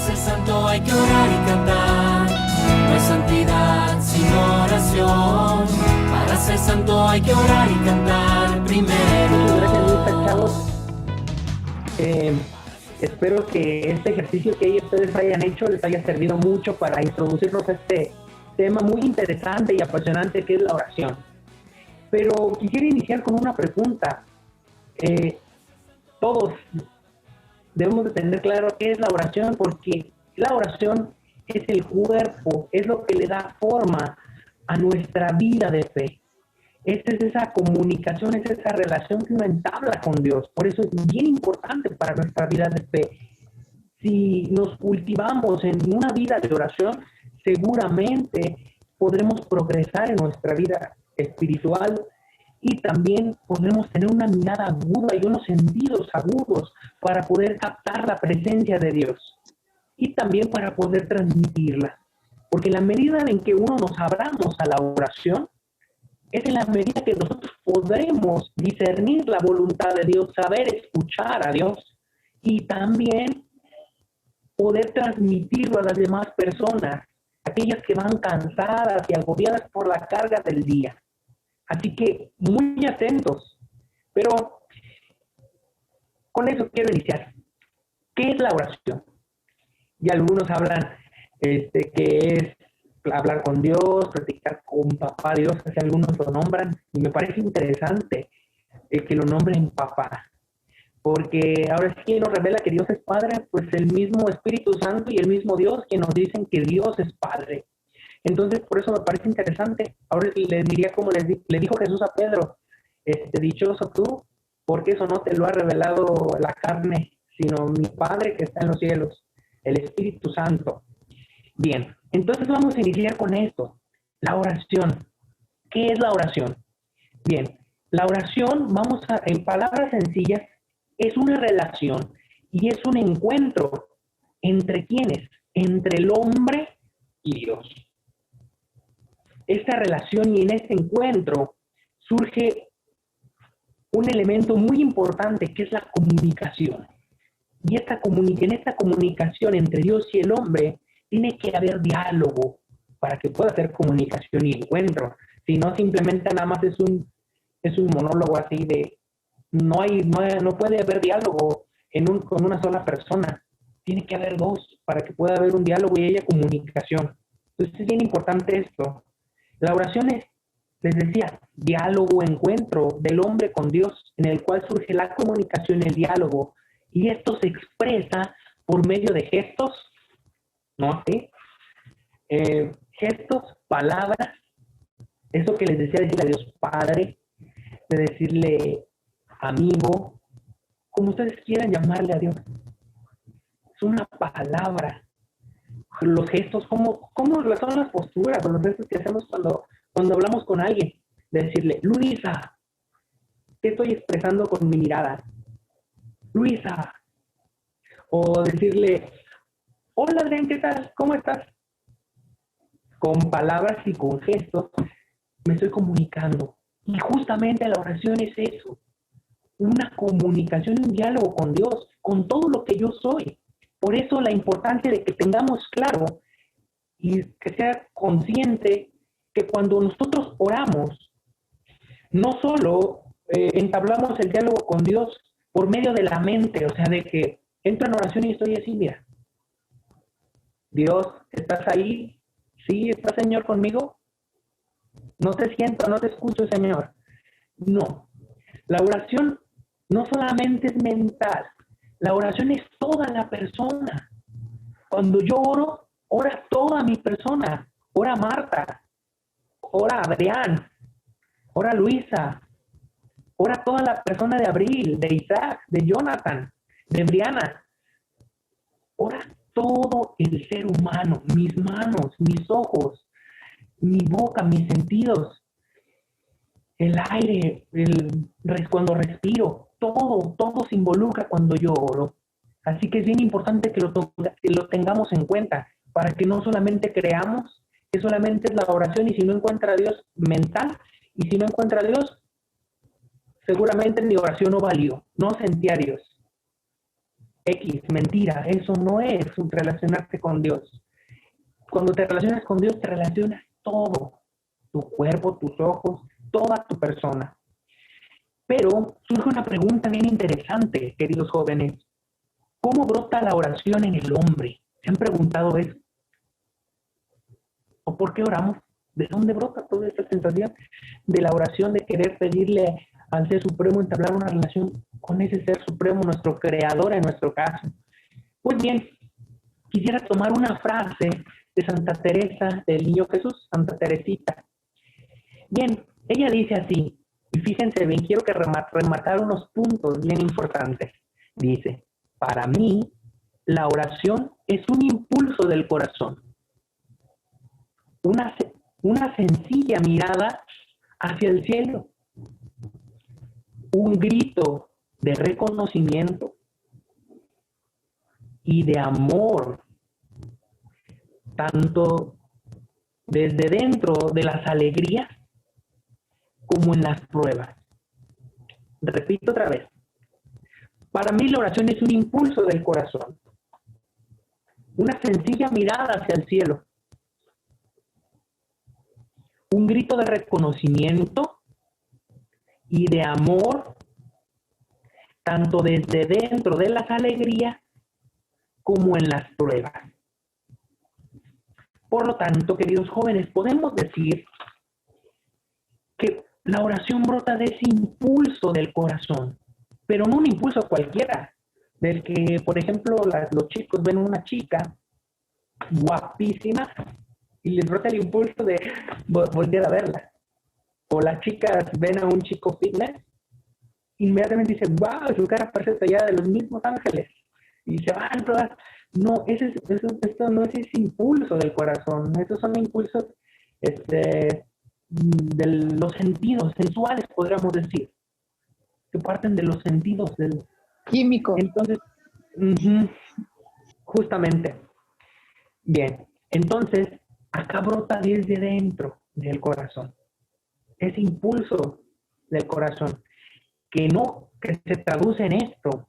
ser santo hay que orar y cantar. No hay santidad sin oración. Para ser santo hay que orar y cantar primero. Muchas gracias, Luisa, chavos. Espero que este ejercicio que ustedes hayan hecho les haya servido mucho para introducirnos a este tema muy interesante y apasionante que es la oración. Pero quisiera iniciar con una pregunta. Todos debemos de tener claro qué es la oración, porque la oración es el cuerpo, es lo que le da forma a nuestra vida de fe. Es esa comunicación, es esa relación que uno entabla con Dios. Por eso es bien importante para nuestra vida de fe. Si nos cultivamos en una vida de oración, seguramente podremos progresar en nuestra vida espiritual y también podremos tener una mirada aguda y unos sentidos agudos para poder captar la presencia de Dios y también para poder transmitirla. Porque la medida en que uno nos abramos a la oración, es en la medida que nosotros podremos discernir la voluntad de Dios, saber escuchar a Dios y también poder transmitirlo a las demás personas, aquellas que van cansadas y agobiadas por la carga del día. Así que muy atentos. Pero con eso quiero iniciar. ¿Qué es la oración? Y algunos hablan que es hablar con Dios, platicar con papá Dios, así algunos lo nombran, y me parece interesante que lo nombren papá, porque ahora sí que nos revela que Dios es Padre, pues el mismo Espíritu Santo y el mismo Dios que nos dicen que Dios es Padre. Entonces, por eso me parece interesante. Ahora les diría como le dijo Jesús a Pedro, dichoso tú, porque eso no te lo ha revelado la carne, sino mi Padre que está en los cielos, el Espíritu Santo. Bien, entonces vamos a iniciar con esto, la oración. ¿Qué es la oración? Bien, la oración, en palabras sencillas, es una relación y es un encuentro entre ¿quiénes? Entre el hombre y Dios. Esta relación y en este encuentro surge un elemento muy importante que es la comunicación. Y en esta comunicación entre Dios y el hombre tiene que haber diálogo para que pueda haber comunicación y encuentro. Si no, simplemente nada más es un monólogo así de no puede haber diálogo con una sola persona. Tiene que haber dos para que pueda haber un diálogo y haya comunicación. Entonces es bien importante esto. La oración es, les decía, diálogo, encuentro del hombre con Dios, en el cual surge la comunicación, el diálogo, y esto se expresa por medio de gestos, ¿no? ¿Sí? Gestos, palabras, eso que les decía, decirle a Dios Padre, de decirle amigo, como ustedes quieran llamarle a Dios. Es una palabra. Los gestos, ¿cómo son las posturas, los gestos que hacemos cuando hablamos con alguien? De decirle, Luisa, ¿qué estoy expresando con mi mirada? Luisa. O decirle, hola Adrián, ¿qué tal? ¿Cómo estás? Con palabras y con gestos me estoy comunicando. Y justamente la oración es eso. Una comunicación, un diálogo con Dios, con todo lo que yo soy. Por eso la importancia de que tengamos claro y que sea consciente que cuando nosotros oramos, no solo entablamos el diálogo con Dios por medio de la mente, o sea, de que entro en oración y estoy así, mira. Dios, ¿estás ahí? ¿Sí? ¿Está Señor conmigo? No te siento, no te escucho, Señor. No. La oración no solamente es mental, la oración es toda la persona. Cuando yo oro, ora toda mi persona. Ora Marta, ora Adrián, ora Luisa, ora toda la persona de Abril, de Isaac, de Jonathan, de Briana. Ora todo el ser humano, mis manos, mis ojos, mi boca, mis sentidos, el aire, cuando respiro, todo se involucra cuando yo oro. Así que es bien importante que lo tengamos en cuenta, para que no solamente creamos que solamente es la oración y si no encuentra a Dios mental, y si no encuentra a Dios, seguramente mi oración no valió, no sentí a Dios. X, mentira, eso no es relacionarte con Dios. Cuando te relacionas con Dios, te relacionas todo, tu cuerpo, tus ojos, toda tu persona. Pero surge una pregunta bien interesante, queridos jóvenes. ¿Cómo brota la oración en el hombre? ¿Se han preguntado eso? ¿O por qué oramos? ¿De dónde brota toda esta sensación de la oración, de querer pedirle al Ser Supremo entablar una relación con ese Ser Supremo, nuestro Creador en nuestro caso? Pues bien, quisiera tomar una frase de Santa Teresa del Niño Jesús, Santa Teresita. Bien, ella dice así, y fíjense bien, quiero que remarcar unos puntos bien importantes. Dice, para mí, la oración es un impulso del corazón, una sencilla mirada hacia el cielo, un grito de reconocimiento y de amor, tanto desde dentro de las alegrías como en las pruebas. Repito otra vez. Para mí la oración es un impulso del corazón, una sencilla mirada hacia el cielo, un grito de reconocimiento y de amor, tanto desde dentro de las alegrías como en las pruebas. Por lo tanto, queridos jóvenes, podemos decir que la oración brota de ese impulso del corazón, pero no un impulso cualquiera, del que, por ejemplo, los chicos ven una chica guapísima y les brota el impulso de voltear a verla. O las chicas ven a un chico fitness, inmediatamente dicen, wow, su cara parece tallada de los mismos ángeles. Y se van a probar. No, esto no es ese impulso del corazón, esos son impulsos de los sentidos sensuales, podríamos decir, que parten de los sentidos del químico. Entonces, justamente. Bien, entonces, acá brota desde dentro del corazón, ese impulso del corazón, que se traduce en esto,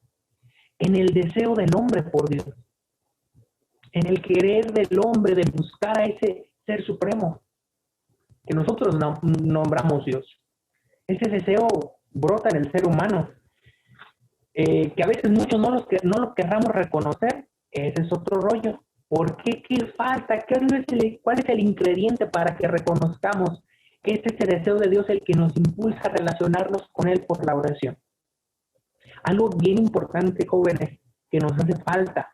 en el deseo del hombre por Dios, en el querer del hombre de buscar a ese Ser Supremo, que nosotros nombramos Dios. Ese deseo brota en el ser humano, que a veces muchos no lo querramos reconocer. Ese es otro rollo. ¿Por qué? ¿Qué falta? ¿Cuál es el ingrediente para que reconozcamos que es ese deseo de Dios el que nos impulsa a relacionarnos con Él por la oración? Algo bien importante, jóvenes, que nos hace falta,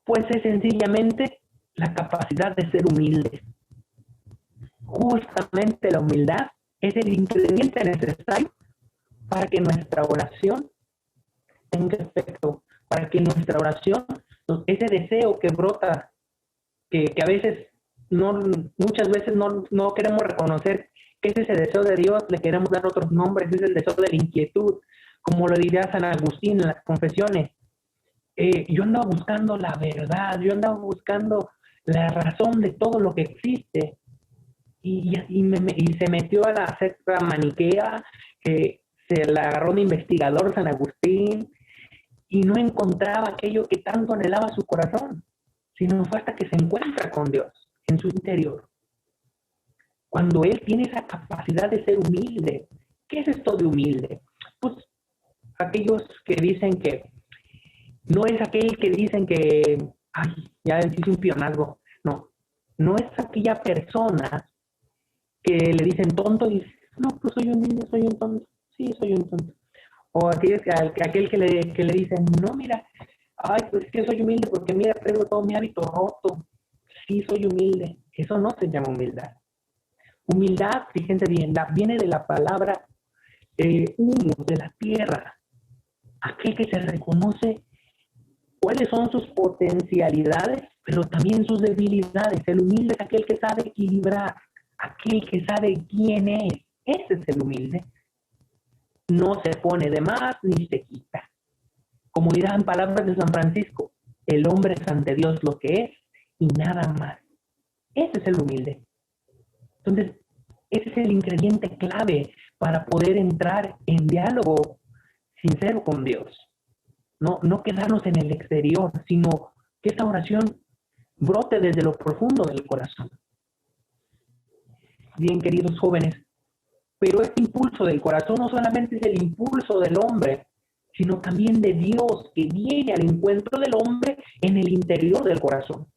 pues es sencillamente la capacidad de ser humildes. Justamente la humildad es el ingrediente necesario para que nuestra oración tenga efecto, para que nuestra oración, ese deseo que brota, que a veces, muchas veces no queremos reconocer que es ese deseo de Dios, le queremos dar otros nombres, es el deseo de la inquietud, como lo diría San Agustín en las confesiones. Yo andaba buscando la verdad, yo andaba buscando la razón de todo lo que existe, y se metió a la secta maniquea, que se la agarró de investigador San Agustín, y no encontraba aquello que tanto anhelaba su corazón, sino fue hasta que se encuentra con Dios en su interior. Cuando él tiene esa capacidad de ser humilde. ¿Qué es esto de humilde? Pues aquellos que dicen que no es aquel que dicen que, ay, ya hice un pionazgo. No es aquella persona que le dicen tonto y dice, no, pues soy humilde, soy un tonto. Sí, soy un tonto. O aquel que le dicen, no, mira, ay, pues es que soy humilde porque mira, traigo todo mi hábito roto. Sí, soy humilde. Eso no se llama humildad. Humildad, fíjense bien, viene de la palabra humus, de la tierra. Aquel que se reconoce cuáles son sus potencialidades, pero también sus debilidades. El humilde es aquel que sabe equilibrar, aquel que sabe quién es. Ese es el humilde. No se pone de más ni se quita. Como dirán palabras de San Francisco, el hombre es ante Dios lo que es y nada más. Ese es el humilde. Entonces, ese es el ingrediente clave para poder entrar en diálogo sincero con Dios. no quedarnos en el exterior, sino que esta oración brote desde lo profundo del corazón. Bien, queridos jóvenes, pero este impulso del corazón no solamente es el impulso del hombre, sino también de Dios, que viene al encuentro del hombre en el interior del corazón.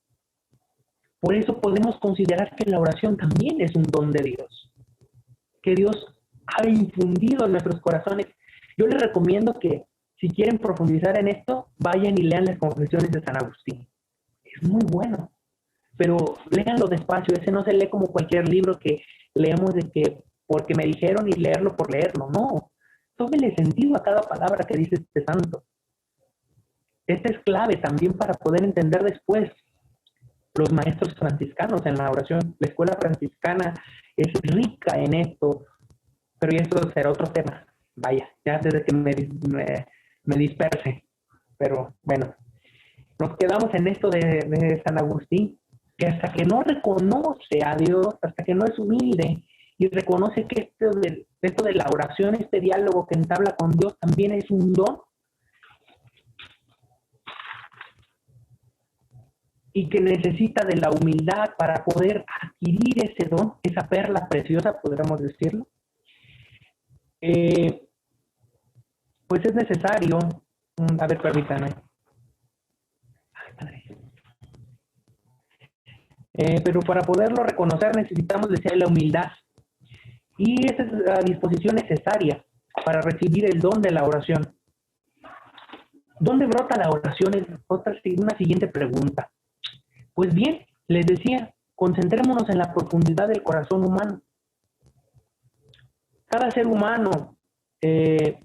Por eso podemos considerar que la oración también es un don de Dios, que Dios ha infundido en nuestros corazones. Yo les recomiendo que, si quieren profundizar en esto, vayan y lean las Confesiones de San Agustín. Es muy bueno, pero léanlo despacio. Ese no se lee como cualquier libro que leemos de que porque me dijeron y leerlo por leerlo. No, tómele sentido a cada palabra que dice este santo. Esta es clave también para poder entender después los maestros franciscanos en la oración. La escuela franciscana es rica en esto, pero esto será otro tema. Vaya, ya desde que me disperse. Pero bueno, nos quedamos en esto de San Agustín, que hasta que no reconoce a Dios, hasta que no es humilde y reconoce que esto de la oración, este diálogo que entabla con Dios también es un don, y que necesita de la humildad para poder adquirir ese don, esa perla preciosa, podríamos decirlo, pues es necesario, a ver, permítanme. Ay, padre. Pero para poderlo reconocer necesitamos de la humildad. Y esa es la disposición necesaria para recibir el don de la oración. ¿Dónde brota la oración? Es una siguiente pregunta. Pues bien, les decía, concentrémonos en la profundidad del corazón humano. Cada ser humano es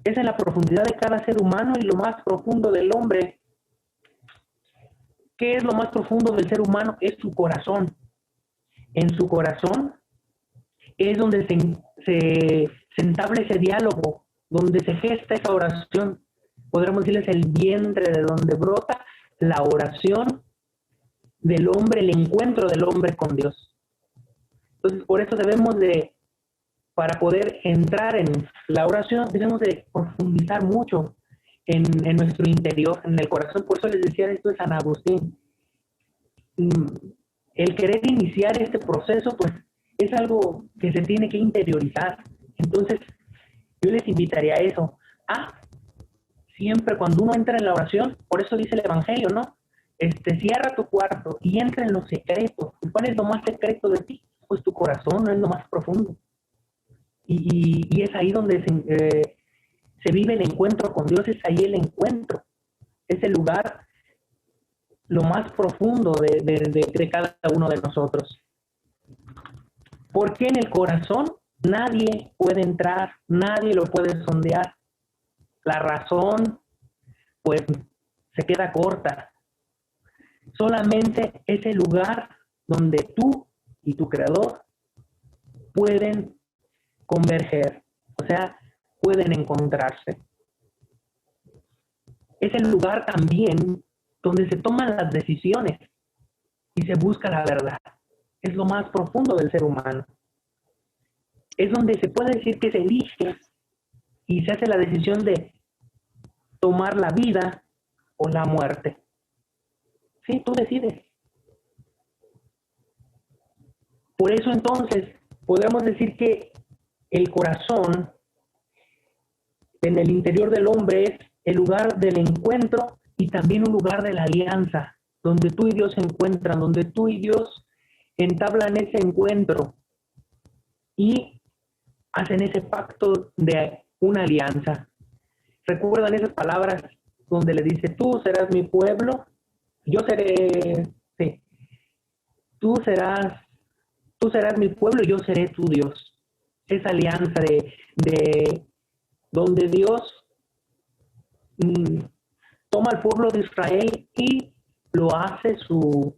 en la profundidad de cada ser humano y lo más profundo del hombre. ¿Qué es lo más profundo del ser humano? Es su corazón. En su corazón es donde se entabla ese diálogo, donde se gesta esa oración. Podríamos decirles el vientre de donde brota la oración del hombre, el encuentro del hombre con Dios. Entonces, por eso para poder entrar en la oración, debemos de profundizar mucho en nuestro interior, en el corazón. Por eso les decía esto de San Agustín. El querer iniciar este proceso, pues, es algo que se tiene que interiorizar. Entonces, yo les invitaría a eso. Siempre cuando uno entra en la oración, por eso dice el Evangelio, ¿no? Cierra tu cuarto y entra en lo secreto. ¿Cuál es lo más secreto de ti? Pues tu corazón, no es lo más profundo. Y es ahí donde se vive el encuentro con Dios, es ahí el encuentro. Es el lugar lo más profundo de cada uno de nosotros. Porque en el corazón nadie puede entrar, nadie lo puede sondear. La razón, pues, se queda corta. Solamente es el lugar donde tú y tu Creador pueden converger, o sea, pueden encontrarse. Es el lugar también donde se toman las decisiones y se busca la verdad. Es lo más profundo del ser humano. Es donde se puede decir que se elige y se hace la decisión de tomar la vida o la muerte. Sí, tú decides. Por eso entonces podemos decir que el corazón en el interior del hombre es el lugar del encuentro y también un lugar de la alianza, donde tú y Dios se encuentran, donde tú y Dios entablan ese encuentro y hacen ese pacto de una alianza. ¿Recuerdan esas palabras donde le dice, tú serás mi pueblo, yo seré, sí, tú serás mi pueblo y yo seré tu Dios? Esa alianza de donde Dios toma al pueblo de Israel y lo hace su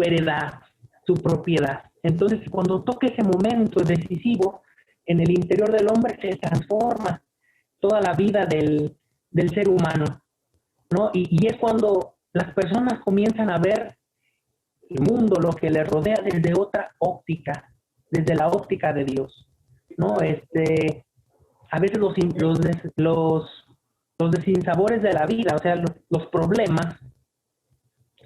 heredad, su propiedad. Entonces, cuando toque ese momento decisivo, en el interior del hombre se transforma toda la vida del ser humano, ¿no? Y es cuando las personas comienzan a ver el mundo, lo que les rodea, desde otra óptica, desde la óptica de Dios. ¿no? A veces los desinsabores de la vida, o sea, los problemas,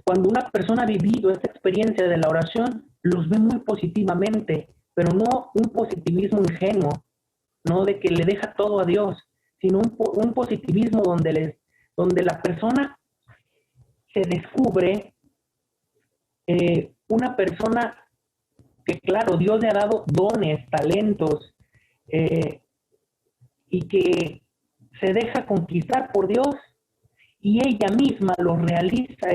cuando una persona ha vivido esta experiencia de la oración, los ve muy positivamente, pero no un positivismo ingenuo, no de que le deja todo a Dios, sino un positivismo donde la persona se descubre una persona que, claro, Dios le ha dado dones, talentos, y que se deja conquistar por Dios y ella misma los realiza,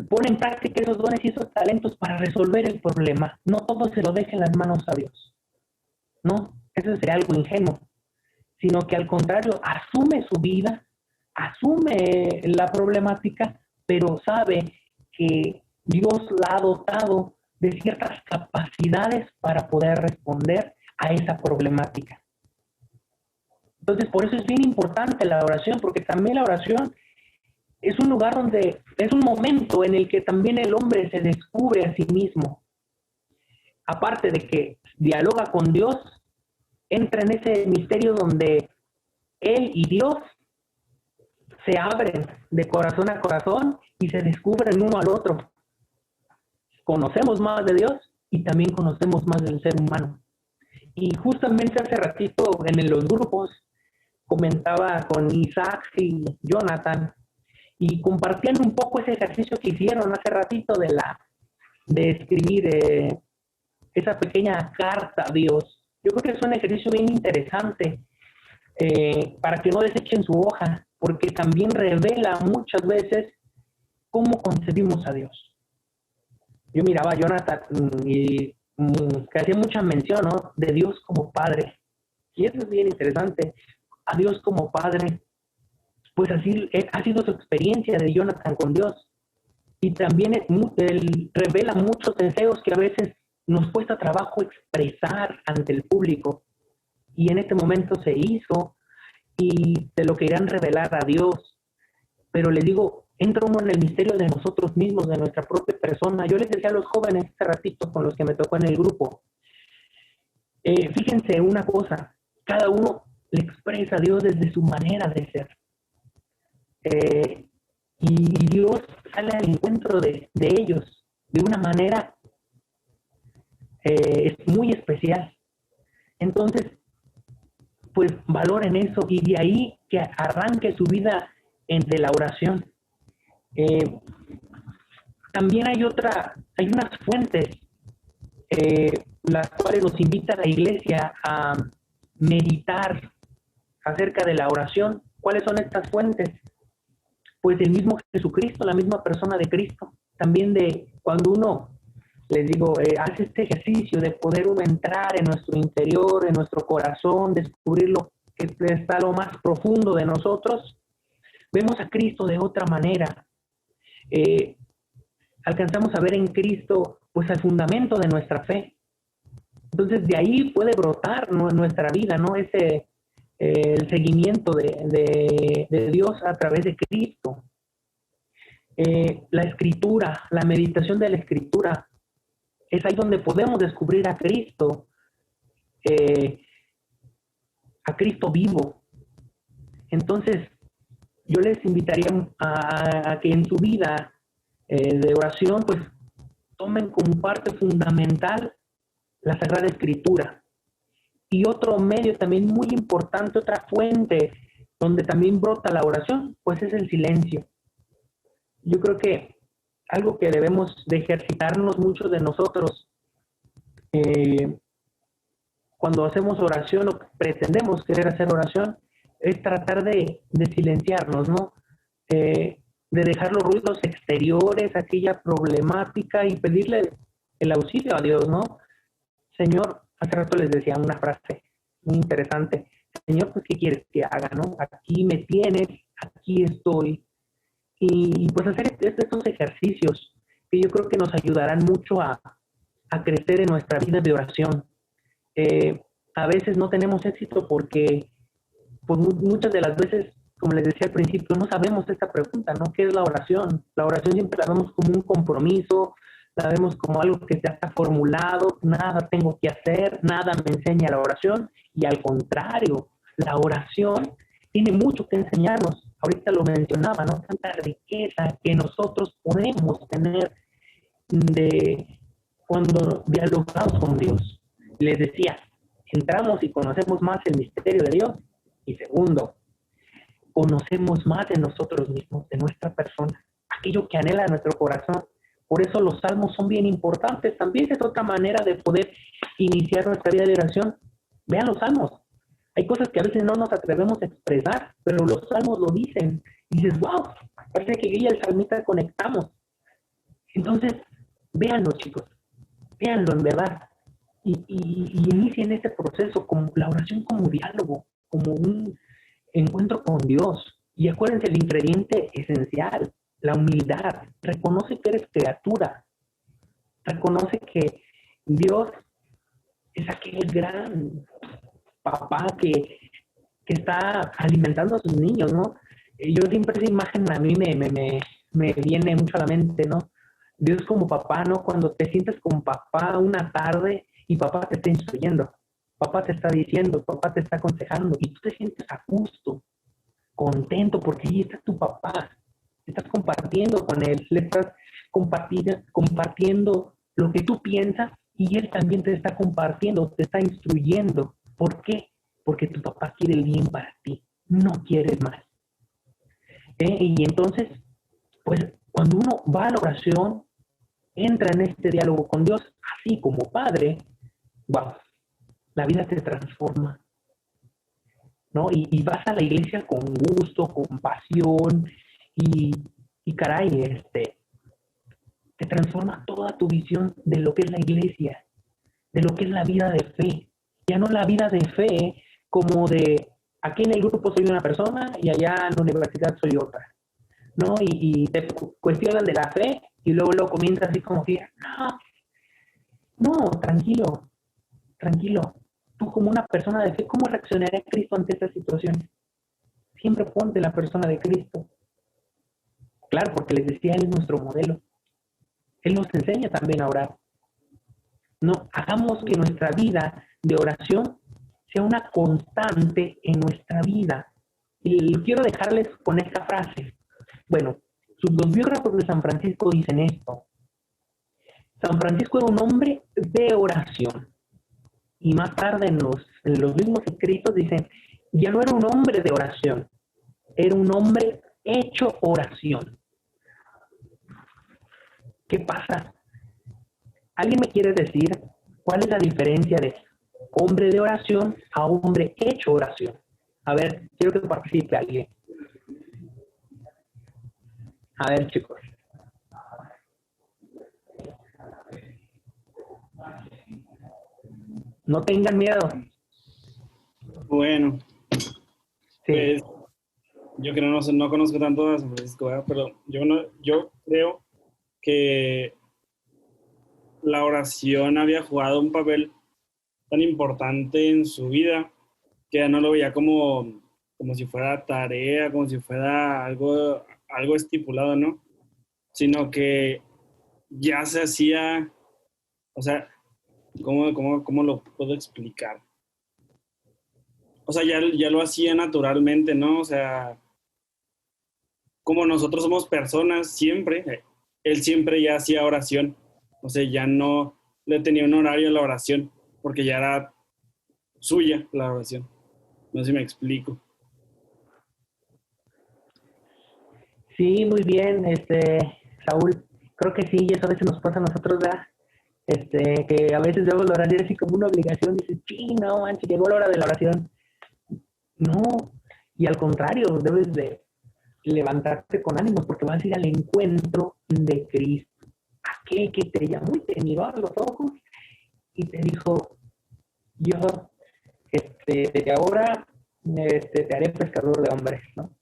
pone en práctica esos dones y esos talentos para resolver el problema. No todo se lo deja en las manos a Dios, ¿no? Eso sería algo ingenuo, sino que al contrario, asume su vida, asume la problemática, pero sabe que Dios la ha dotado de ciertas capacidades para poder responder a esa problemática. Entonces, por eso es bien importante la oración, porque también la oración es un lugar donde, es un momento en el que también el hombre se descubre a sí mismo. Aparte de que dialoga con Dios, entra en ese misterio donde él y Dios se abren de corazón a corazón y se descubren uno al otro. Conocemos más de Dios y también conocemos más del ser humano. Y justamente hace ratito en los grupos comentaba con Isaac y Jonathan y compartían un poco ese ejercicio que hicieron hace ratito de escribir esa pequeña carta a Dios. Yo creo que es un ejercicio bien interesante para que no desechen su hoja, porque también revela muchas veces cómo concebimos a Dios. Yo miraba a Jonathan y que hacía mucha mención, ¿no?, de Dios como Padre. Y eso es bien interesante. A Dios como Padre, pues así ha sido su experiencia de Jonathan con Dios. Y también él revela muchos deseos que a veces nos cuesta trabajo expresar ante el público. Y en este momento se hizo y se lo querían revelar a Dios. Pero les digo, entra uno en el misterio de nosotros mismos, de nuestra propia persona. Yo les decía a los jóvenes este ratito con los que me tocó en el grupo, fíjense una cosa, cada uno le expresa a Dios desde su manera de ser. Y Dios sale al encuentro de ellos de una manera muy especial. Entonces, pues valoren eso y de ahí que arranque su vida de la oración. También hay unas fuentes las cuales nos invita la Iglesia a meditar acerca de la oración. ¿Cuáles son estas fuentes? Pues el mismo Jesucristo, la misma persona de Cristo. También de cuando uno, les digo, hace este ejercicio de poder uno entrar en nuestro interior, en nuestro corazón, descubrir lo que está lo más profundo de nosotros, vemos a Cristo de otra manera. Alcanzamos a ver en Cristo pues el fundamento de nuestra fe. Entonces de ahí puede brotar nuestra vida, ¿no? El seguimiento de Dios a través de Cristo. La escritura, la meditación de la escritura, es ahí donde podemos descubrir a Cristo vivo. Entonces, yo les invitaría a que en su vida de oración, pues, tomen como parte fundamental la Sagrada Escritura. Y otro medio también muy importante, otra fuente donde también brota la oración, pues es el silencio. Yo creo que algo que debemos de ejercitarnos muchos de nosotros cuando hacemos oración o pretendemos querer hacer oración es tratar de silenciarnos, ¿no? De dejar los ruidos exteriores, aquella problemática y pedirle el auxilio a Dios, ¿no? Señor, hace rato les decía una frase muy interesante. Señor, pues, ¿qué quieres que haga, no? Aquí me tienes, aquí estoy. Y pues hacer estos ejercicios que yo creo que nos ayudarán mucho a crecer en nuestra vida de oración. A veces no tenemos éxito porque pues muchas de las veces, como les decía al principio, no sabemos esta pregunta, ¿no? ¿Qué es la oración? La oración siempre la vemos como un compromiso, la vemos como algo que ya está formulado, nada tengo que hacer, nada me enseña la oración, y al contrario, la oración tiene mucho que enseñarnos. Ahorita lo mencionaba, ¿no? Tanta riqueza que nosotros podemos tener de cuando dialogamos con Dios. Les decía, entramos y conocemos más el misterio de Dios. Y segundo, conocemos más de nosotros mismos, de nuestra persona, aquello que anhela nuestro corazón. Por eso los salmos son bien importantes. También es otra manera de poder iniciar nuestra vida de oración. Vean los salmos. Hay cosas que a veces no nos atrevemos a expresar, pero los salmos lo dicen. Y dices, wow, parece que yo y el salmista conectamos. Entonces, véanlo, chicos. Véanlo en verdad. Y inicien este proceso, como la oración como diálogo, como un encuentro con Dios. Y acuérdense el ingrediente esencial, la humildad. Reconoce que eres criatura. Reconoce que Dios es aquel gran papá que está alimentando a sus niños, ¿no? Yo siempre esa imagen a mí me viene mucho a la mente, ¿no? Dios como papá, ¿no? Cuando te sientes con papá una tarde y papá te está instruyendo, papá te está diciendo, papá te está aconsejando y tú te sientes a gusto, contento porque ahí está tu papá, estás compartiendo con él, le estás compartiendo lo que tú piensas y él también te está compartiendo, te está instruyendo. ¿Por qué? Porque tu papá quiere el bien para ti, no quiere el mal. Y entonces, pues cuando uno va a la oración, entra en este diálogo con Dios, así como padre, wow, la vida te transforma, ¿no? Y vas a la iglesia con gusto, con pasión, y caray, te transforma toda tu visión de lo que es la iglesia, de lo que es la vida de fe. Ya no la vida de fe como de aquí en el grupo soy una persona y allá en la universidad soy otra, ¿no? Y te cuestionan de la fe y luego comienzas así como que, no, tranquilo, tranquilo. Tú como una persona de fe, ¿cómo reaccionaría Cristo ante esta situación? Siempre ponte la persona de Cristo. Claro, porque les decía, Él es nuestro modelo. Él nos enseña también a orar. No, hagamos que nuestra vida de oración sea una constante en nuestra vida. Y quiero dejarles con esta frase. Bueno, los biógrafos de San Francisco dicen esto. San Francisco era un hombre de oración. Y más tarde en los mismos escritos dicen, ya no era un hombre de oración, era un hombre hecho oración. ¿Qué pasa? ¿Alguien me quiere decir cuál es la diferencia de hombre de oración a hombre hecho oración? A ver, quiero que participe alguien. A ver, chicos. No tengan miedo. Bueno, Sí. pues yo creo no conozco tanto a San Francisco, ¿verdad? Pero yo creo que la oración había jugado un papel tan importante en su vida que ya no lo veía como si fuera tarea, como si fuera algo estipulado, ¿no? Sino que ya se hacía, o sea, ¿cómo lo puedo explicar? O sea, ya lo hacía naturalmente, ¿no? O sea, como nosotros somos personas siempre, él siempre ya hacía oración. O sea, ya no le tenía un horario a la oración, porque ya era suya la oración. No sé si me explico. Sí, muy bien, Saúl. Creo que sí, y eso a veces nos pasa a nosotros, ¿verdad? Que a veces vemos la oración así como una obligación, dices, sí, no, manches, llegó la hora de la oración. No, y al contrario, debes de levantarte con ánimos porque vas a ir al encuentro de Cristo. Aquel que te llamó y te miró a los ojos y te dijo, yo, desde ahora, te haré pescador de hombres, ¿no?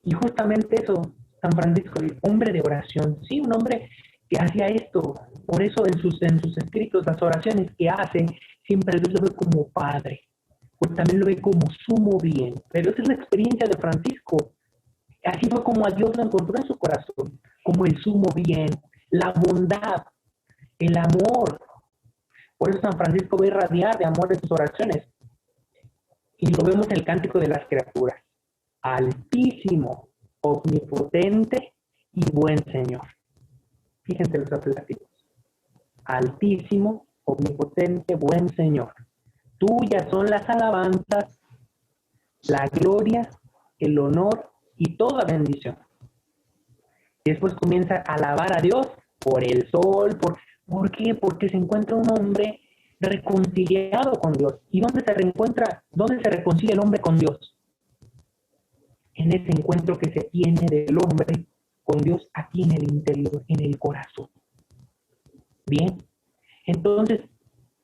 Y justamente eso, San Francisco, el hombre de oración, sí, un hombre que hacía esto. Por eso en sus escritos, las oraciones que hace, siempre Dios lo ve como Padre, pues también lo ve como sumo bien. Pero esa es la experiencia de Francisco. Así fue como a Dios lo encontró en su corazón, como el sumo bien, la bondad, el amor. Por eso San Francisco va a irradiar de amor en sus oraciones. Y lo vemos en el Cántico de las Criaturas. Altísimo, omnipotente y buen Señor. Fíjense los apelativos. Altísimo, omnipotente, buen Señor. Tuyas son las alabanzas, la gloria, el honor y toda bendición. Y después comienza a alabar a Dios por el sol. ¿Por qué? Porque se encuentra un hombre reconciliado con Dios. ¿Y dónde se reencuentra? ¿Dónde se reconcilia el hombre con Dios? En ese encuentro que se tiene del hombre con Dios aquí en el interior, en el corazón. Bien, entonces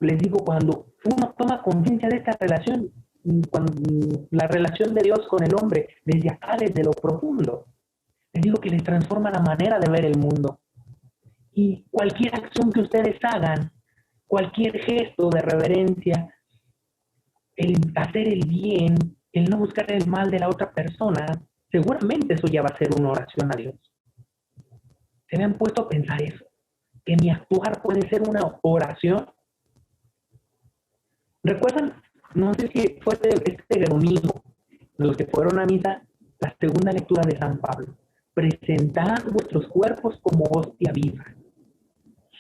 les digo, cuando uno toma conciencia de esta relación, la relación de Dios con el hombre, desde acá, desde lo profundo, les digo que les transforma la manera de ver el mundo. Y cualquier acción que ustedes hagan, cualquier gesto de reverencia, el hacer el bien, el no buscar el mal de la otra persona, seguramente eso ya va a ser una oración a Dios. ¿Se me han puesto a pensar eso? Que mi actuar puede ser una oración. ¿Recuerdan? No sé si fue este domingo, los que fueron a misa, la segunda lectura de San Pablo. Presentad vuestros cuerpos como hostia viva,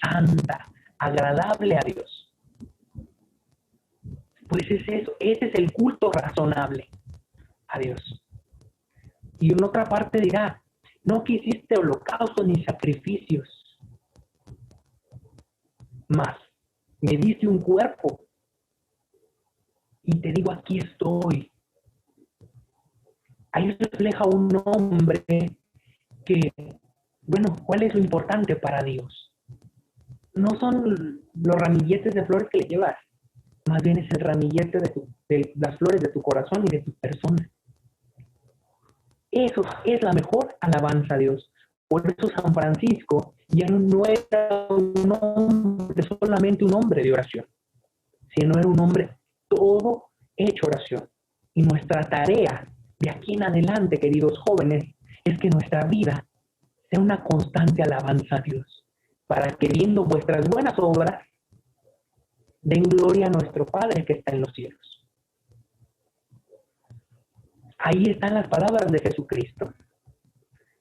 santa, agradable a Dios. Pues es eso, ese es el culto razonable a Dios. Y en otra parte dirá, no quisiste holocaustos ni sacrificios, más me diste un cuerpo y te digo, aquí estoy. Ahí refleja un hombre que, bueno, ¿cuál es lo importante para Dios? No son los ramilletes de flores que le llevas, más bien es el ramillete de las flores de tu corazón y de tu persona. Eso es la mejor alabanza a Dios. Por eso San Francisco ya no era solamente un hombre de oración, sino era un hombre todo hecho oración. Y nuestra tarea de aquí en adelante, queridos jóvenes, es que nuestra vida sea una constante alabanza a Dios, para que viendo vuestras buenas obras, den gloria a nuestro Padre que está en los cielos. Ahí están las palabras de Jesucristo.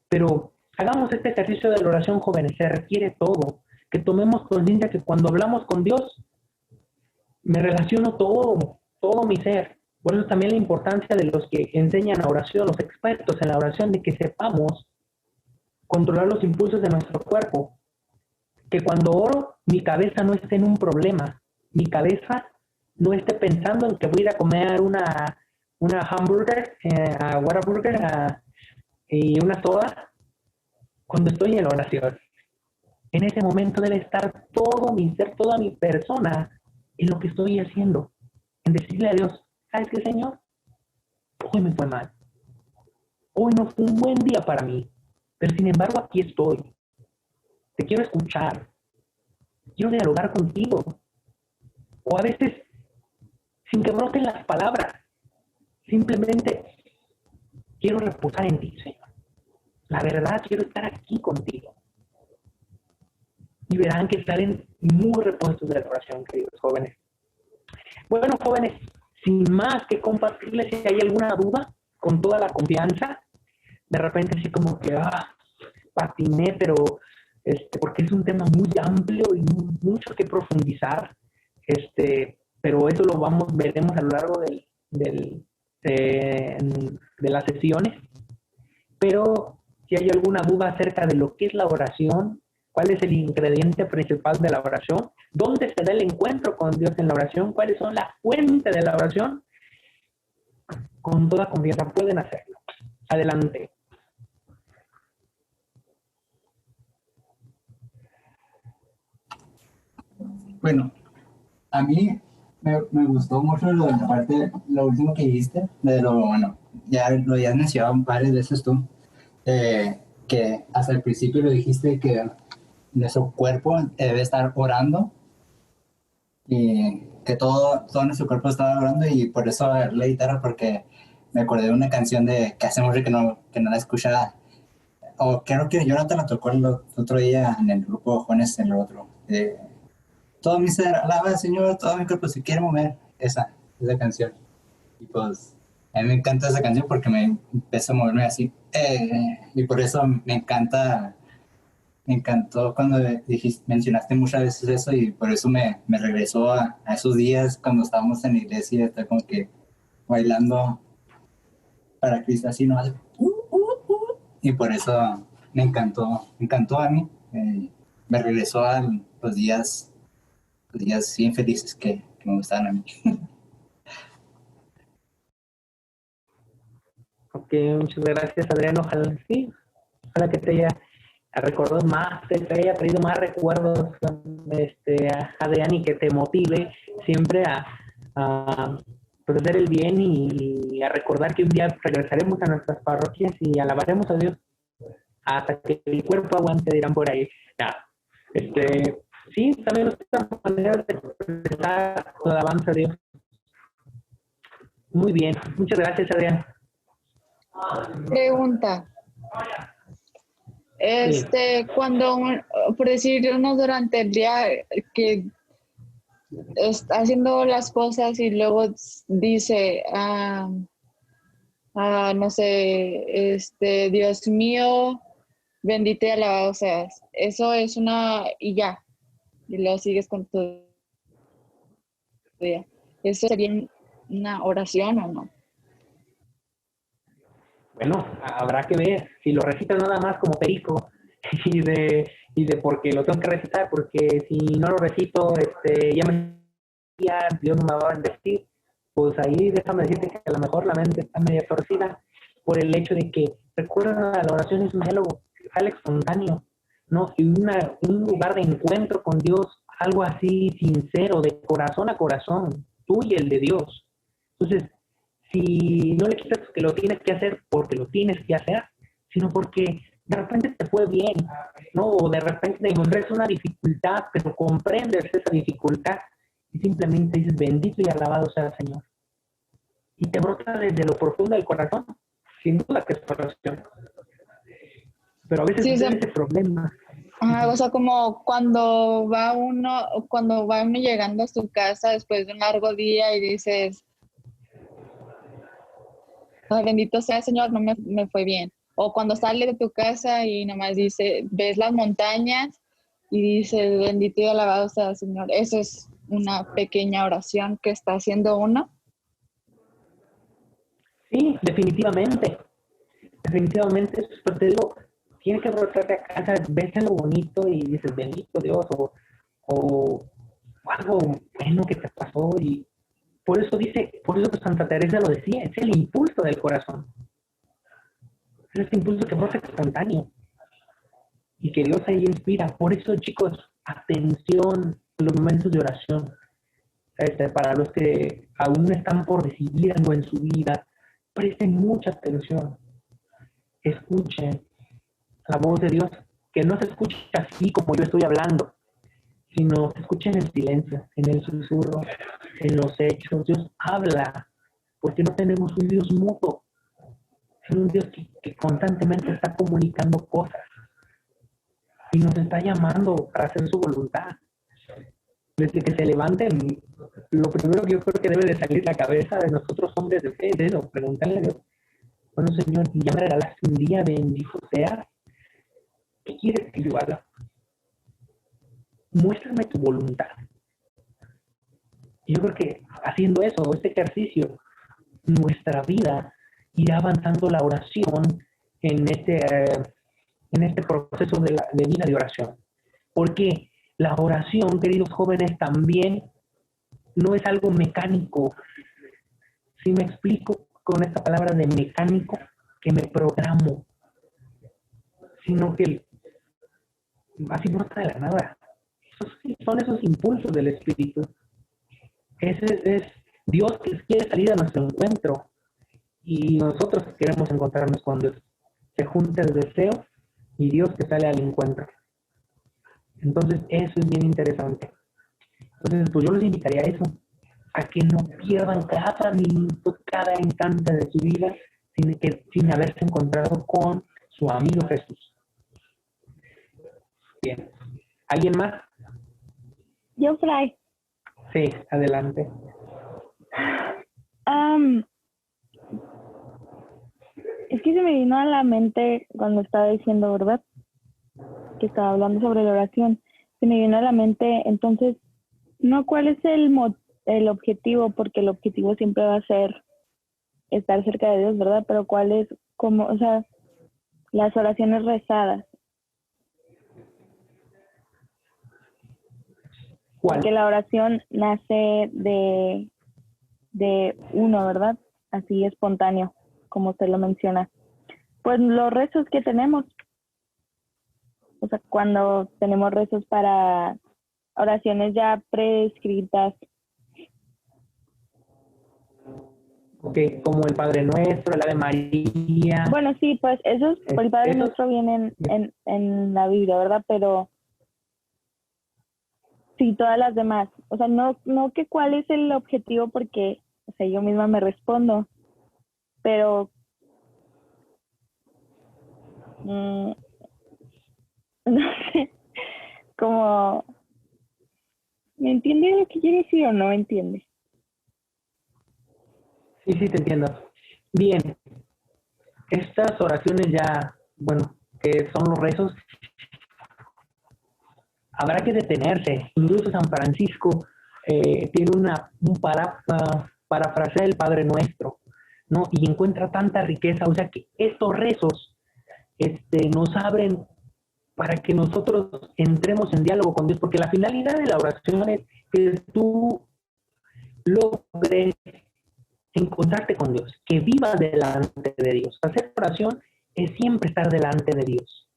Pero hagamos este ejercicio de la oración, jóvenes. Se requiere todo. Que tomemos conciencia que cuando hablamos con Dios, me relaciono todo mi ser. Por eso también la importancia de los que enseñan la oración, los expertos en la oración, de que sepamos controlar los impulsos de nuestro cuerpo. Que cuando oro, mi cabeza no esté en un problema. Mi cabeza no esté pensando en que voy a ir a comer una hamburger, a Whataburger y una soda cuando estoy en la oración. En ese momento debe estar todo mi ser, toda mi persona en lo que estoy haciendo. En decirle a Dios, ¿sabes qué, Señor? Hoy me fue mal. Hoy no fue un buen día para mí. Pero sin embargo aquí estoy. Te quiero escuchar. Quiero dialogar contigo. O a veces, sin que broten las palabras, simplemente quiero reposar en ti, Señor. La verdad, quiero estar aquí contigo. Y verán que salen muy repuestos de la oración, queridos jóvenes. Bueno, jóvenes, sin más que compartirles, si hay alguna duda, con toda la confianza, de repente así como que, patiné, pero porque es un tema muy amplio y mucho que profundizar, pero eso veremos a lo largo de las sesiones. Pero si hay alguna duda acerca de lo que es la oración, cuál es el ingrediente principal de la oración, dónde se da el encuentro con Dios en la oración, cuáles son las fuentes de la oración, con toda confianza pueden hacerlo. Adelante. Bueno, a mí me gustó mucho lo último que dijiste, bueno, ya lo habías mencionado varias veces tú, que hasta el principio lo dijiste que nuestro cuerpo debe estar orando y que todo nuestro cuerpo estaba orando, y por eso la guitarra, porque me acordé de una canción que hace mucho que no la escuchaba, o creo que Jonathan la tocó el otro día en el grupo de jóvenes, en el otro. Todo mi ser alaba al Señor, todo mi cuerpo se quiere mover. Esa canción. Y pues, a mí me encanta esa canción porque me empezó a moverme así. Y por eso me encantó cuando mencionaste muchas veces eso y por eso me regresó a esos días cuando estábamos en la iglesia, está como que bailando para Cristo así, ¿no? Y por eso me encantó a mí. Me regresó a los días bien felices que me gustaban a mí. Ok, muchas gracias, Adrián. Ojalá, sí, ojalá que te haya recordado más, te haya traído más recuerdos, a Adrián, y que te motive siempre a pues, hacer el bien y a recordar que un día regresaremos a nuestras parroquias y alabaremos a Dios hasta que el cuerpo aguante, dirán por ahí. Ya. Sí, también otra manera de expresar la alabanza a Dios. Muy bien, muchas gracias, Adrián. Pregunta. Sí. Cuando, por decir, uno durante el día que está haciendo las cosas y luego dice, no sé, Dios mío, bendito y alabado seas. Eso es y ya, y luego sigues con tu día. ¿Eso sería una oración o no? Bueno, habrá que ver si lo recitas nada más como perico y de porque lo tengo que recitar, porque si no lo recito, ya Dios no me va a bendecir. Pues ahí déjame decirte que a lo mejor la mente está media torcida por el hecho de que, recuerda, la oración es un diálogo, sale espontáneo, ¿no? Y un lugar de encuentro con Dios, algo así sincero, de corazón a corazón, tú y el de Dios. Entonces, si no le quitas que lo tienes que hacer porque lo tienes que hacer, sino porque de repente te fue bien, ¿no? O de repente te encuentras una dificultad, pero comprendes esa dificultad y simplemente dices, bendito y alabado sea el Señor. Y te brota desde lo profundo del corazón, sin duda que es oración. Pero a veces Sí, sucede ese problema. o sea, como cuando va uno llegando a su casa después de un largo día y dices, "Ay, bendito sea el Señor, no me fue bien". O cuando sales de tu casa y nomás ves las montañas y dices, bendito y alabado sea el Señor. Eso es una pequeña oración que está haciendo uno. Sí, definitivamente. Definitivamente, pero te digo, tienes que brotarte a casa, ves lo bonito y dices, bendito Dios, o algo bueno que te pasó. Y por eso que Santa Teresa lo decía, es el impulso del corazón. Es ese impulso que brota espontáneo y que Dios ahí inspira. Por eso, chicos, atención a los momentos de oración. Para los que aún están por decidir algo en su vida, presten mucha atención. Escuchen la voz de Dios, que no se escucha así como yo estoy hablando, sino se escucha en el silencio, en el susurro, en los hechos. Dios habla, porque no tenemos un Dios mudo, es un Dios que constantemente está comunicando cosas y nos está llamando para hacer su voluntad. Desde que se levanten, lo primero que yo creo que debe de salir la cabeza de nosotros hombres de fe es eso, preguntarle a Dios, bueno Señor, ya me regalaste un día, bendito sea, ¿qué quieres que yo haga? Muéstrame tu voluntad. Y yo creo que haciendo eso, este ejercicio, nuestra vida irá avanzando la oración en este proceso de vida de oración. Porque la oración, queridos jóvenes, también no es algo mecánico. Si me explico con esta palabra de mecánico, que me programo, sino que así brota de la nada. Son esos impulsos del Espíritu. Ese es Dios que quiere salir a nuestro encuentro y nosotros queremos encontrarnos con Dios. Se junta el deseo y Dios que sale al encuentro. Entonces eso es bien interesante. Entonces pues yo les invitaría a eso, a que no pierdan cada minuto, cada instante de su vida sin haberse encontrado con su amigo Jesús. Bien. ¿Alguien más? Yo, Fray. Sí, adelante. Es que se me vino a la mente cuando estaba diciendo, ¿verdad? Que estaba hablando sobre la oración. Se me vino a la mente, entonces, no cuál es el objetivo, porque el objetivo siempre va a ser estar cerca de Dios, ¿verdad? Pero cuál es, como, o sea, las oraciones rezadas. ¿Cuál? Porque la oración nace de uno, ¿verdad? Así espontáneo, como usted lo menciona. Pues los rezos que tenemos. O sea, cuando tenemos rezos para oraciones ya prescritas. Ok, como el Padre Nuestro, el Ave María. Bueno, sí, pues esos, el Padre esos- Nuestro viene en la Biblia, ¿verdad? Pero sí, todas las demás. O sea, no que cuál es el objetivo, porque, o sea, yo misma me respondo. Pero no sé, como, ¿me entiende lo que quiero decir o no me entiende? Sí, te entiendo. Bien, estas oraciones ya, bueno, que son los rezos, habrá que detenerse. Incluso San Francisco tiene parafrasea el Padre Nuestro, ¿no? Y encuentra tanta riqueza, o sea que estos rezos nos abren para que nosotros entremos en diálogo con Dios, porque la finalidad de la oración es que tú logres encontrarte con Dios, que vivas delante de Dios. Hacer oración es siempre estar delante de Dios.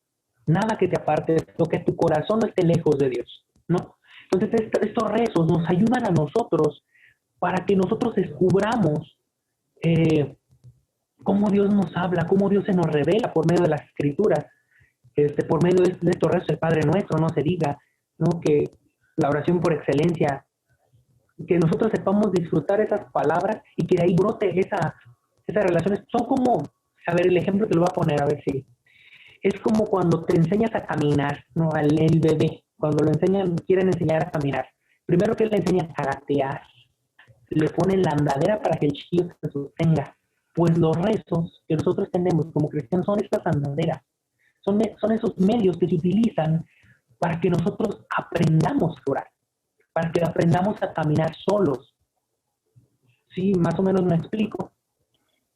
Nada que te aparte, lo que tu corazón no esté lejos de Dios, ¿no? Entonces estos rezos nos ayudan a nosotros para que nosotros descubramos cómo Dios nos habla, cómo Dios se nos revela por medio de las Escrituras, por medio de estos rezos del Padre Nuestro, no se diga, ¿no? Que la oración por excelencia, que nosotros sepamos disfrutar esas palabras y que de ahí brote esas relaciones. Son como, a ver, el ejemplo te lo voy a poner, a ver si. Es como cuando te enseñas a caminar, ¿no? El bebé, cuando lo enseñan, quieren enseñar a caminar. Primero que le enseñan a gatear, le ponen la andadera para que el chiquillo se sostenga. Pues los rezos que nosotros tenemos como cristianos son estas andaderas, son esos medios que se utilizan para que nosotros aprendamos a orar, para que aprendamos a caminar solos. Sí, más o menos me explico.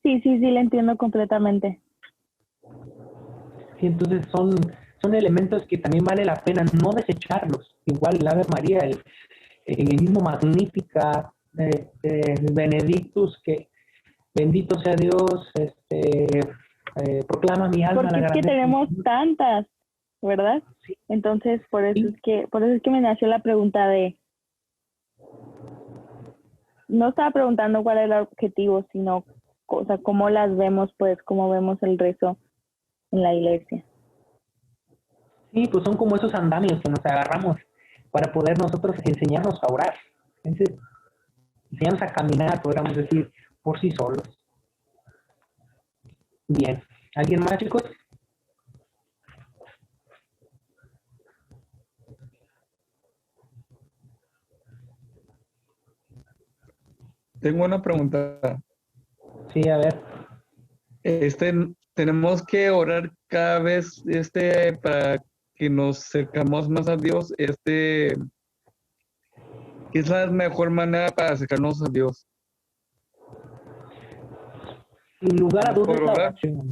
Sí, le entiendo completamente. Sí, entonces son elementos que también vale la pena no desecharlos. Igual el Ave María, el mismo Magnífica, el Benedictus, que bendito sea Dios, proclama mi alma Porque la es que grandeza. tenemos tantas, ¿verdad? Sí. Entonces, por eso Sí. es que me nació la pregunta de, no estaba preguntando cuál era el objetivo, sino, o sea, cómo las vemos, pues, cómo vemos el rezo en la iglesia. Sí, pues son como esos andamios que nos agarramos para poder nosotros enseñarnos a orar. Enseñarnos a caminar, podríamos decir, por sí solos. Bien. ¿Alguien más, chicos? Tengo una pregunta. Sí, a ver. Tenemos que orar cada vez para que nos acercamos más a Dios. ¿Qué es la mejor manera para acercarnos a Dios? Sin lugar a dudas, ¿Por la orar? oración.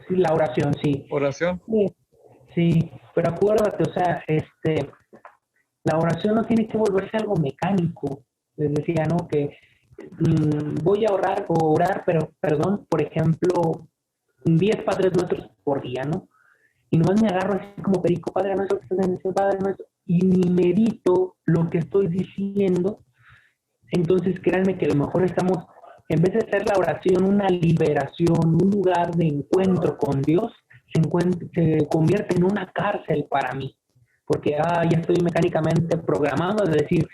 Sí, la oración, sí. ¿Oración? Sí, pero acuérdate, o sea, la oración no tiene que volverse algo mecánico. Les decía, ¿no? Que voy a orar, pero, perdón, por ejemplo, 10 Padres Nuestros por día, ¿no? Y nomás me agarro así como perico, Padre Nuestro que estás en el cielo, Padre Nuestro, y ni medito lo que estoy diciendo. Entonces, créanme que a lo mejor estamos, en vez de hacer la oración una liberación, un lugar de encuentro con Dios, se convierte en una cárcel para mí. Porque ya estoy mecánicamente programado a decir,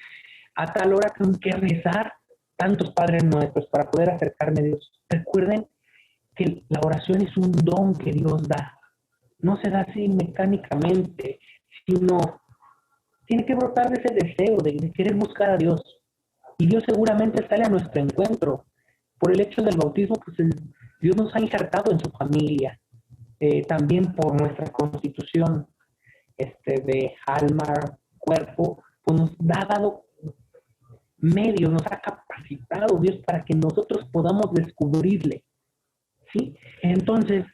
a tal hora tengo que rezar tantos Padres Nuestros para poder acercarme a Dios. Recuerden que la oración es un don que Dios da. No se da así mecánicamente. sino tiene que brotar de ese deseo de querer buscar a Dios. Y Dios seguramente sale a nuestro encuentro. Por el hecho del bautismo, pues Dios nos ha injertado en su familia. También por nuestra constitución de alma, cuerpo, pues nos ha dado medios, nos ha capacitado Dios para que nosotros podamos descubrirle. ¿Sí? Entonces,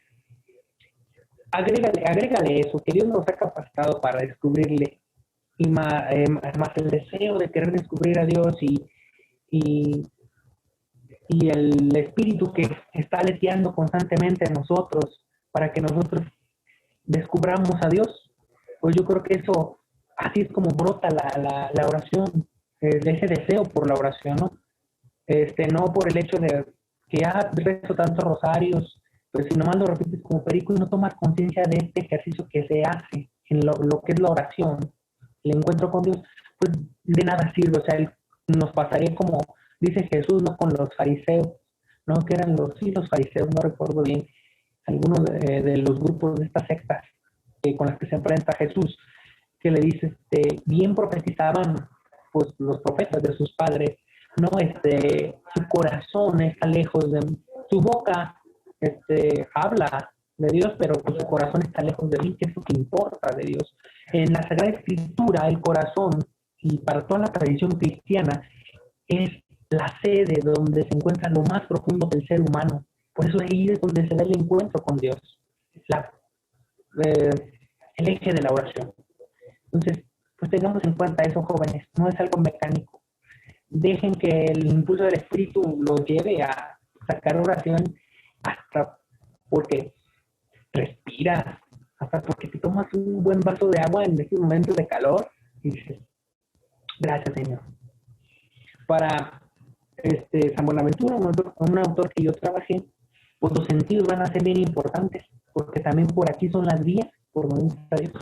agrégale eso, que Dios nos ha capacitado para descubrirle, y más el deseo de querer descubrir a Dios y el espíritu que está aleteando constantemente en nosotros para que nosotros descubramos a Dios. Pues yo creo que eso, así es como brota la oración, de ese deseo por la oración, ¿no? No por el hecho de que rezo tantos rosarios, pues si nomás lo repites como perico y no tomas conciencia de este ejercicio que se hace en lo que es la oración, el encuentro con Dios, pues de nada sirve. O sea, nos pasaría como dice Jesús, ¿no? Con los fariseos, ¿no? Que eran los fariseos, no recuerdo bien, algunos de los grupos de estas sectas con las que se enfrenta Jesús, que le dice, bien profetizaban pues los profetas de sus padres, ¿no? Su corazón está lejos de su boca, habla de Dios, pero pues su corazón está lejos de mí, que es lo que importa de Dios. En la Sagrada Escritura, el corazón, y para toda la tradición cristiana, es la sede donde se encuentra lo más profundo del ser humano. Por eso ahí es donde se da el encuentro con Dios, el eje de la oración. Entonces, pues tengamos en cuenta eso, jóvenes, no es algo mecánico. Dejen que el impulso del espíritu los lleve a sacar oración, hasta porque respiras, hasta porque te tomas un buen vaso de agua en estos momentos de calor y dices, gracias, Señor. Para San Buenaventura, un autor que yo trabajé, pues los sentidos van a ser bien importantes, porque también por aquí son las vías por donde está Dios.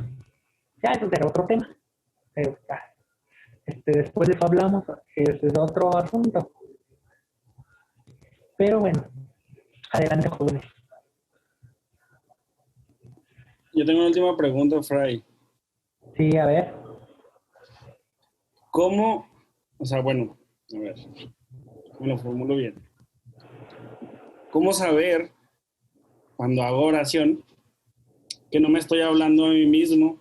Ya, eso será otro tema, pero después de eso hablamos, ese es otro asunto. Pero bueno, adelante, jóvenes. Yo tengo una última pregunta, Fray. Sí, a ver. ¿Cómo? O sea, bueno, a ver, me lo formulo bien. ¿Cómo saber cuando hago oración que no me estoy hablando a mí mismo?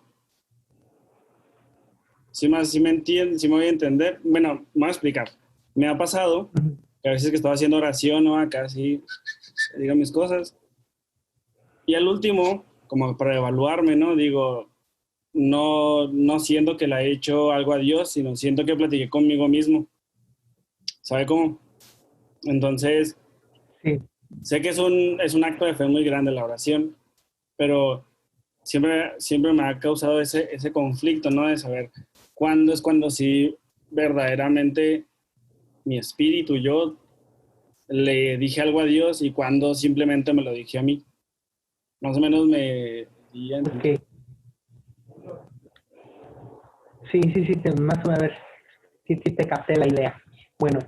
Si me entienden, si me voy a entender. Bueno, me voy a explicar. Me ha pasado que a veces que estaba haciendo oración, ¿no? Acá sí, digo mis cosas. Y al último, como para evaluarme, ¿no? Digo, no siento que le he hecho algo a Dios, sino siento que platiqué conmigo mismo. ¿Sabe cómo? Entonces, sí. Sé que es un acto de fe muy grande la oración, pero siempre me ha causado ese conflicto, ¿no? De saber cuándo es cuando sí verdaderamente mi espíritu, yo le dije algo a Dios y cuándo simplemente me lo dije a mí. Más o menos me... Okay. Sí, más o menos, a ver, sí te capté la idea. Bueno,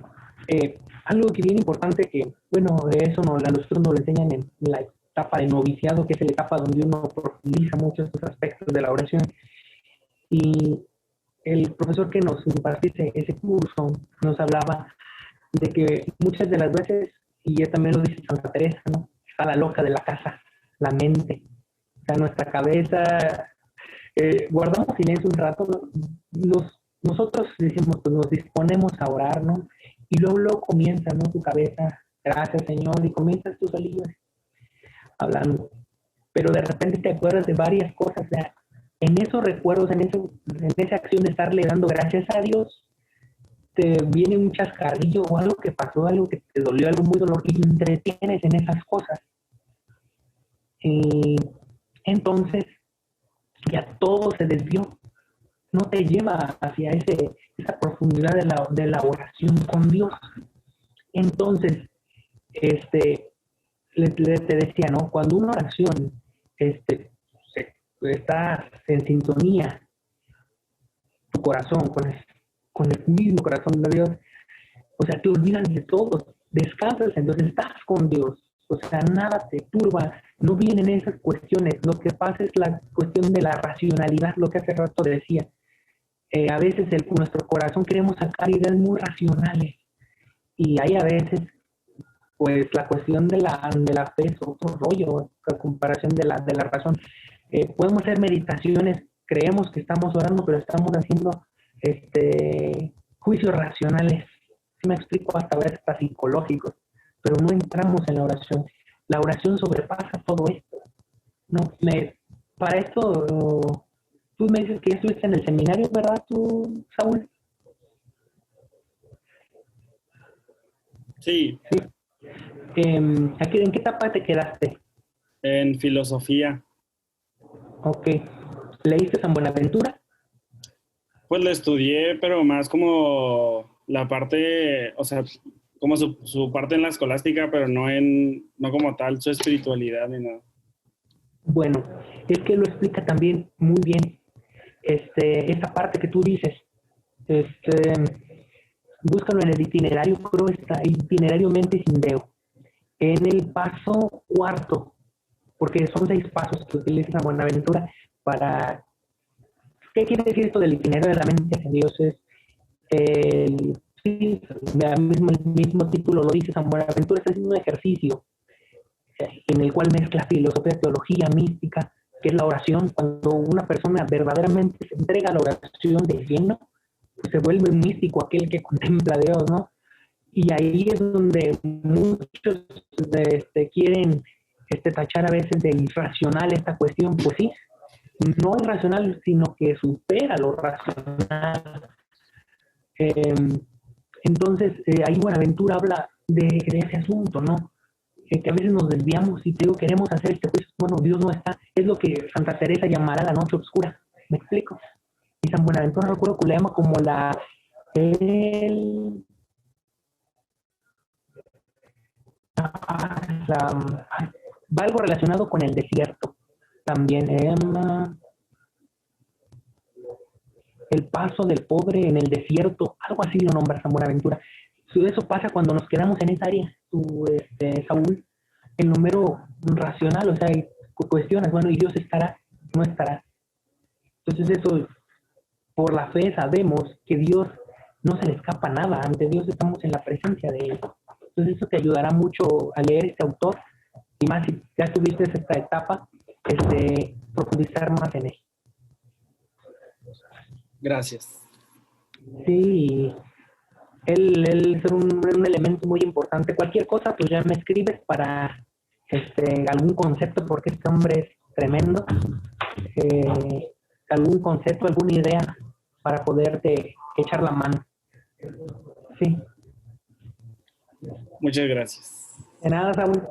algo que bien importante que, bueno, de eso a nosotros nos lo enseñan en la etapa de noviciado, que es la etapa donde uno profundiza mucho estos aspectos de la oración. Y el profesor que nos impartió ese curso nos hablaba de que muchas de las veces, y ya también lo dice Santa Teresa, ¿no? Está la loca de la casa, la mente. O sea, nuestra cabeza, guardamos silencio un rato, ¿no? Nosotros decimos, pues nos disponemos a orar, ¿no? Y luego comienza, ¿no? Tu cabeza, gracias, Señor, y comienzas tú solito hablando. Pero de repente te acuerdas de varias cosas, o sea, en esos recuerdos, en esa acción de estarle dando gracias a Dios, te viene un chascarrillo o algo que pasó, algo que te dolió, algo muy doloroso, y te entretienes en esas cosas. Y entonces ya todo se desvió, no te lleva hacia esa profundidad de la oración con Dios. Entonces, te decía, ¿no? Cuando una oración está en sintonía, tu corazón con el mismo corazón de Dios, o sea, te olvidas de todo, descansas, entonces estás con Dios, o sea, nada te turba, no vienen esas cuestiones. Lo que pasa es la cuestión de la racionalidad, lo que hace rato decía. A veces nuestro corazón queremos sacar ideas muy racionales y hay a veces, pues la cuestión de la fe es otro rollo, a comparación de la razón. Podemos hacer meditaciones, creemos que estamos orando, pero estamos haciendo juicios racionales. Si me explico, hasta psicológicos, pero no entramos en la oración. La oración sobrepasa todo esto. No, para esto, tú me dices que ya estuviste en el seminario, ¿verdad, tú, Saúl? Sí, Sí. ¿En qué etapa te quedaste? en filosofía. Ok. ¿Leíste San Buenaventura? Pues lo estudié, pero más como la parte, o sea, como su parte en la escolástica, pero no como tal su espiritualidad ni nada. Bueno, es que lo explica también muy bien. Esa parte que tú dices, búscalo en el itinerario, creo está itinerario Mente sin Deo. En el paso cuarto, porque son 6 pasos que utiliza San Buenaventura para... ¿Qué quiere decir esto del itinerario de la mente sin Dios? Es sí, el mismo título lo dice. San Buenaventura está haciendo un ejercicio en el cual mezcla filosofía, teología, mística, que es la oración. Cuando una persona verdaderamente se entrega a la oración de lleno, pues se vuelve un místico, aquel que contempla a Dios, ¿no? Y ahí es donde muchos quieren tachar a veces de irracional esta cuestión. Pues sí, no es racional, sino que supera lo racional. Entonces, ahí Buenaventura habla de ese asunto, ¿no? Que a veces nos desviamos y te digo, queremos hacer juicio. Bueno, Dios no está. Es lo que Santa Teresa llamará la noche oscura. ¿Me explico? Y San Buenaventura, recuerdo que le llama como va algo relacionado con el desierto. También el paso del pobre en el desierto, algo así lo nombra San Buenaventura. Eso pasa cuando nos quedamos en esa área, Saúl, el número racional, o sea, cuestionas, bueno, ¿y Dios estará? No estará. Entonces eso, por la fe sabemos que Dios no se le escapa nada, ante Dios estamos en la presencia de Él. Entonces eso te ayudará mucho a leer este autor, y más si ya tuviste esta etapa, profundizar más en él. Gracias. Sí, él es un elemento muy importante. Cualquier cosa, pues ya me escribes para algún concepto, porque este hombre es tremendo. Algún concepto, alguna idea para poderte echar la mano. Sí. Muchas gracias. De nada, Saúl.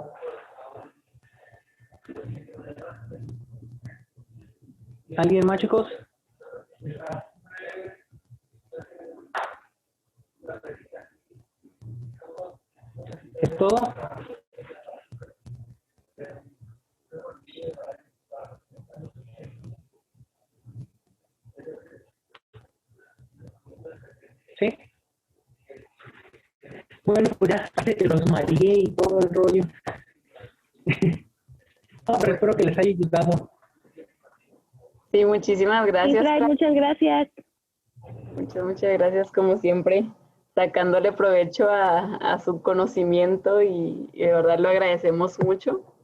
¿Alguien más, chicos? ¿Es todo? ¿Sí? Bueno, pues ya parece que los mareé y todo el rollo. No, pero espero que les haya ayudado. Sí, muchísimas gracias. Fray, muchas gracias. Muchas gracias, como siempre, sacándole provecho a su conocimiento y de verdad lo agradecemos mucho.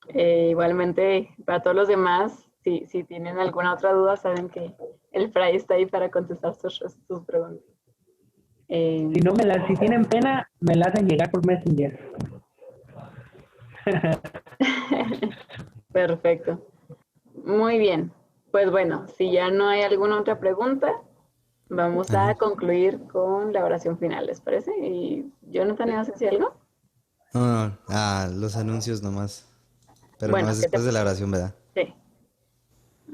Igualmente, para todos los demás, si tienen alguna otra duda, saben que el Fray está ahí para contestar sus preguntas. Si tienen pena, me la hacen llegar por Messenger. Perfecto. Muy bien. Pues bueno, si ya no hay alguna otra pregunta, vamos a concluir con la oración final, ¿les parece? Y Jonathan, ¿vas a decir algo? No, los anuncios nomás. Pero Bueno, no es después de la oración, ¿verdad? Sí.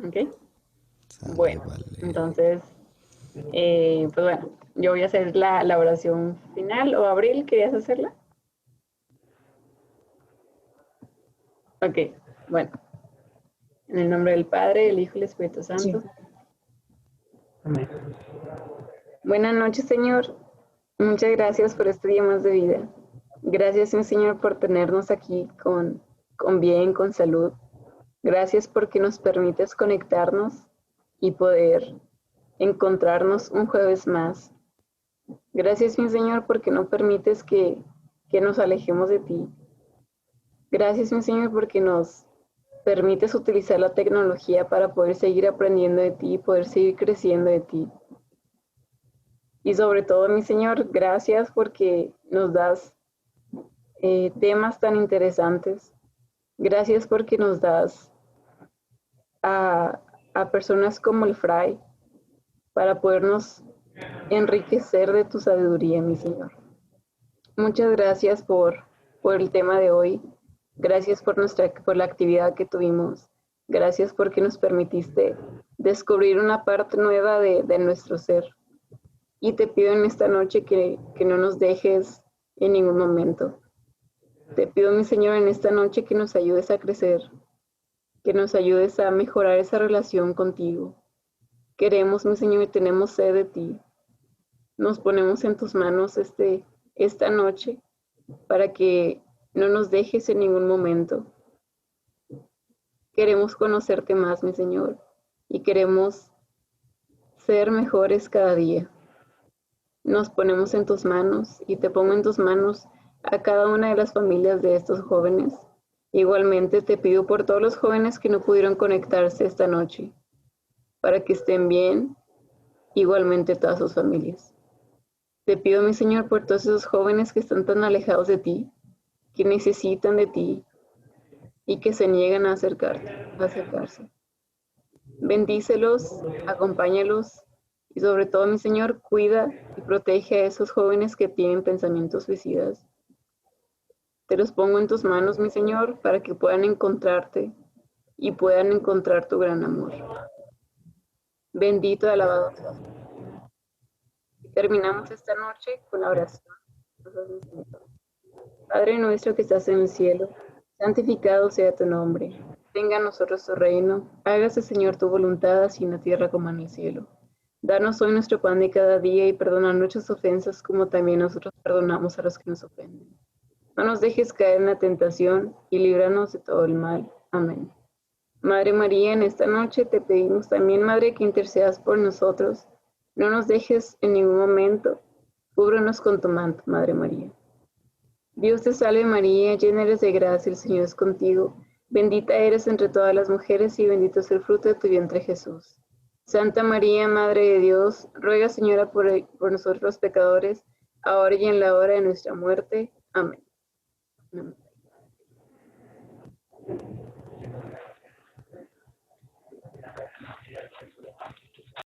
Ok. Sale, Bueno, vale. entonces, pues bueno, yo voy a hacer la oración final. ¿O Abril, querías hacerla? Ok, bueno. En el nombre del Padre, del Hijo y del Espíritu Santo. Sí. Amén. Buenas noches, Señor. Muchas gracias por este día más de vida. Gracias, Señor, por tenernos aquí con con bien, con salud. Gracias porque nos permites conectarnos y poder encontrarnos un jueves más. Gracias, mi Señor, porque no permites que nos alejemos de ti. Gracias, mi Señor, porque nos permites utilizar la tecnología para poder seguir aprendiendo de ti, poder seguir creciendo de ti. Y sobre todo, mi Señor, gracias porque nos das temas tan interesantes. Gracias porque nos das a personas como el Fray para podernos enriquecer de tu sabiduría, mi Señor. Muchas gracias por el tema de hoy. Gracias por la actividad que tuvimos. Gracias porque nos permitiste descubrir una parte nueva de nuestro ser. Y te pido en esta noche que no nos dejes en ningún momento. Te pido, mi Señor, en esta noche que nos ayudes a crecer, que nos ayudes a mejorar esa relación contigo. Queremos, mi Señor, y tenemos sed de ti. Nos ponemos en tus manos esta noche para que no nos dejes en ningún momento. Queremos conocerte más, mi Señor, y queremos ser mejores cada día. Nos ponemos en tus manos y te pongo en tus manos a cada una de las familias de estos jóvenes. Igualmente te pido por todos los jóvenes que no pudieron conectarse esta noche, para que estén bien, igualmente todas sus familias. Te pido, mi Señor, por todos esos jóvenes que están tan alejados de ti, que necesitan de ti y que se niegan a acercarse. Bendícelos, acompáñalos y sobre todo, mi Señor, cuida y protege a esos jóvenes que tienen pensamientos suicidas. Te los pongo en tus manos, mi Señor, para que puedan encontrarte y puedan encontrar tu gran amor. Bendito y alabado seas. Terminamos esta noche con la oración. Padre nuestro que estás en el cielo, santificado sea tu nombre. Venga a nosotros tu reino. Hágase, Señor, tu voluntad, así en la tierra como en el cielo. Danos hoy nuestro pan de cada día y perdona nuestras ofensas como también nosotros perdonamos a los que nos ofenden. No nos dejes caer en la tentación y líbranos de todo el mal. Amén. Madre María, en esta noche te pedimos también, Madre, que intercedas por nosotros. No nos dejes en ningún momento. Cúbrenos con tu manto, Madre María. Dios te salve María, llena eres de gracia, el Señor es contigo. Bendita eres entre todas las mujeres y bendito es el fruto de tu vientre, Jesús. Santa María, Madre de Dios, ruega, Señora, por nosotros los pecadores, ahora y en la hora de nuestra muerte. Amén. Amén.